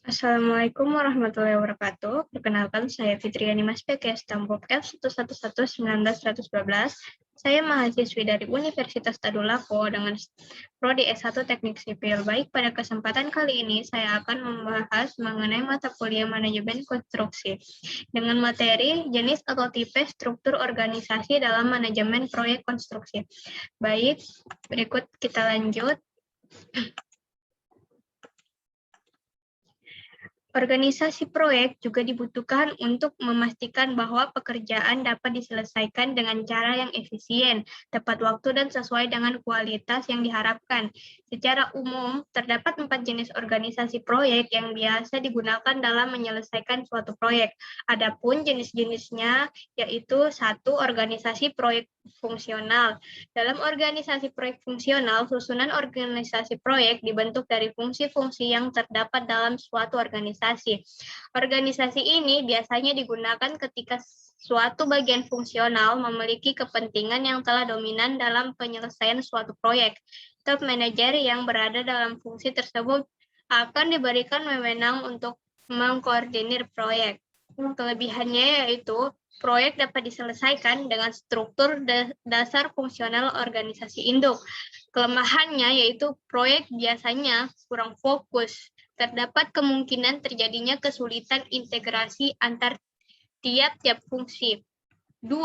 Assalamualaikum warahmatullahi wabarakatuh. Perkenalkan, saya Fitriani Maspek, Stampop F11119112. Saya mahasiswi dari Universitas Tadulako dengan Prodi S1 Teknik Sipil. Baik, pada kesempatan kali ini saya akan membahas mengenai mata kuliah manajemen konstruksi dengan materi jenis atau tipe struktur organisasi dalam manajemen proyek konstruksi. Baik, berikut kita lanjut. Organisasi proyek juga dibutuhkan untuk memastikan bahwa pekerjaan dapat diselesaikan dengan cara yang efisien, tepat waktu, dan sesuai dengan kualitas yang diharapkan. Secara umum, terdapat 4 jenis organisasi proyek yang biasa digunakan dalam menyelesaikan suatu proyek. Adapun jenis-jenisnya yaitu 1. Organisasi proyek fungsional. Dalam organisasi proyek fungsional, susunan organisasi proyek dibentuk dari fungsi-fungsi yang terdapat dalam suatu organisasi. Organisasi ini biasanya digunakan ketika suatu bagian fungsional memiliki kepentingan yang telah dominan dalam penyelesaian suatu proyek. Top manajer yang berada dalam fungsi tersebut akan diberikan wewenang untuk mengkoordinir proyek. Kelebihannya yaitu proyek dapat diselesaikan dengan struktur dasar fungsional organisasi induk. Kelemahannya yaitu proyek biasanya kurang fokus. Terdapat kemungkinan terjadinya kesulitan integrasi antar tiap-tiap fungsi. 2.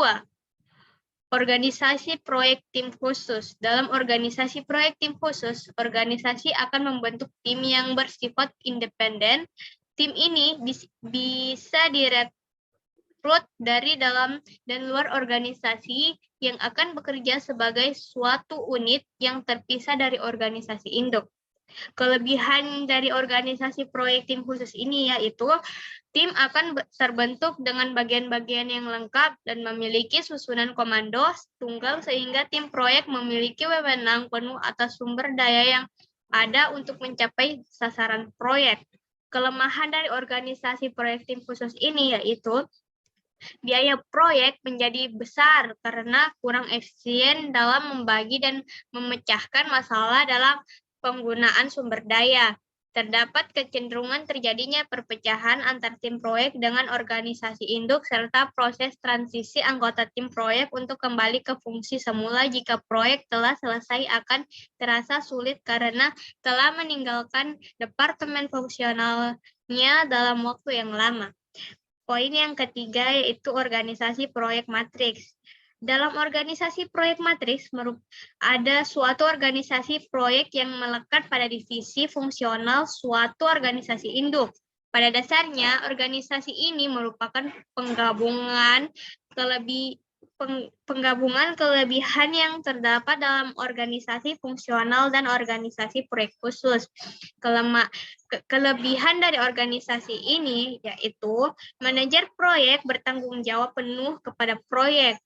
Organisasi proyek tim khusus. Dalam organisasi proyek tim khusus, organisasi akan membentuk tim yang bersifat independen. Tim ini bisa direkrut dari dalam dan luar organisasi yang akan bekerja sebagai suatu unit yang terpisah dari organisasi induk. Kelebihan dari organisasi proyek tim khusus ini yaitu tim akan terbentuk dengan bagian-bagian yang lengkap dan memiliki susunan komando tunggal sehingga tim proyek memiliki wewenang penuh atas sumber daya yang ada untuk mencapai sasaran proyek. Kelemahan dari organisasi proyek tim khusus ini yaitu biaya proyek menjadi besar karena kurang efisien dalam membagi dan memecahkan masalah dalam penggunaan sumber daya. Terdapat kecenderungan terjadinya perpecahan antar tim proyek dengan organisasi induk serta proses transisi anggota tim proyek untuk kembali ke fungsi semula jika proyek telah selesai akan terasa sulit karena telah meninggalkan departemen fungsionalnya dalam waktu yang lama. Poin yang ketiga yaitu organisasi proyek matriks. Dalam organisasi proyek matriks, ada suatu organisasi proyek yang melekat pada divisi fungsional suatu organisasi induk. Pada dasarnya, organisasi ini merupakan penggabungan kelebihan yang terdapat dalam organisasi fungsional dan organisasi proyek khusus. Kelebihan dari organisasi ini yaitu manajer proyek bertanggung jawab penuh kepada proyek.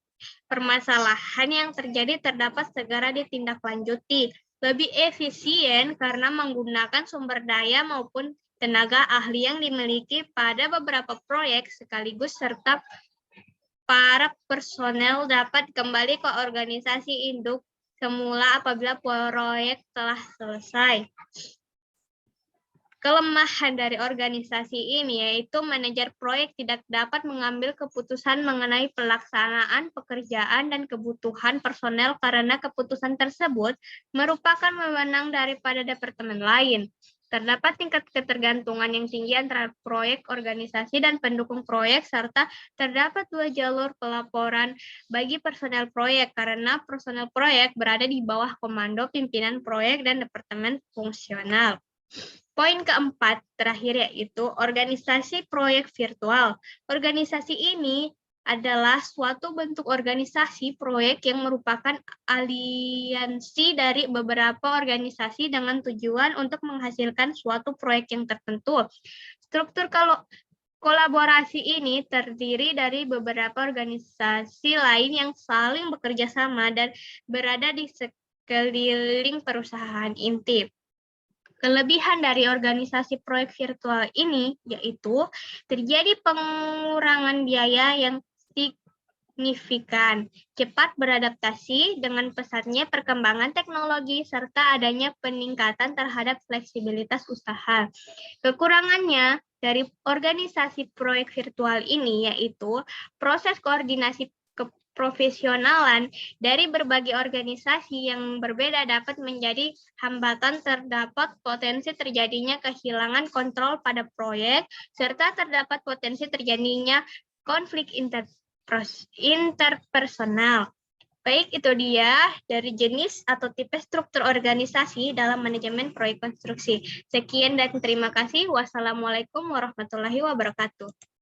Permasalahan yang terjadi terdapat segera ditindaklanjuti. Lebih efisien karena menggunakan sumber daya maupun tenaga ahli yang dimiliki pada beberapa proyek sekaligus serta para personel dapat kembali ke organisasi induk semula apabila proyek telah selesai. Kelemahan dari organisasi ini yaitu manajer proyek tidak dapat mengambil keputusan mengenai pelaksanaan pekerjaan dan kebutuhan personel karena keputusan tersebut merupakan wewenang daripada departemen lain. Terdapat tingkat ketergantungan yang tinggi antara proyek, organisasi, dan pendukung proyek, serta terdapat 2 jalur pelaporan bagi personel proyek karena personel proyek berada di bawah komando pimpinan proyek dan departemen fungsional. Poin keempat, terakhir yaitu organisasi proyek virtual. Organisasi ini adalah suatu bentuk organisasi proyek yang merupakan aliansi dari beberapa organisasi dengan tujuan untuk menghasilkan suatu proyek yang tertentu. Struktur kolaborasi ini terdiri dari beberapa organisasi lain yang saling bekerja sama dan berada di sekeliling perusahaan inti. Kelebihan dari organisasi proyek virtual ini yaitu terjadi pengurangan biaya yang signifikan, cepat beradaptasi dengan pesatnya perkembangan teknologi, serta adanya peningkatan terhadap fleksibilitas usaha. Kekurangannya dari organisasi proyek virtual ini yaitu proses koordinasi keprofesionalan dari berbagai organisasi yang berbeda dapat menjadi hambatan, terdapat potensi terjadinya kehilangan kontrol pada proyek, serta terdapat potensi terjadinya konflik interpersonal. Baik, itu dia dari jenis atau tipe struktur organisasi dalam manajemen proyek konstruksi. Sekian dan terima kasih. Wassalamualaikum warahmatullahi wabarakatuh.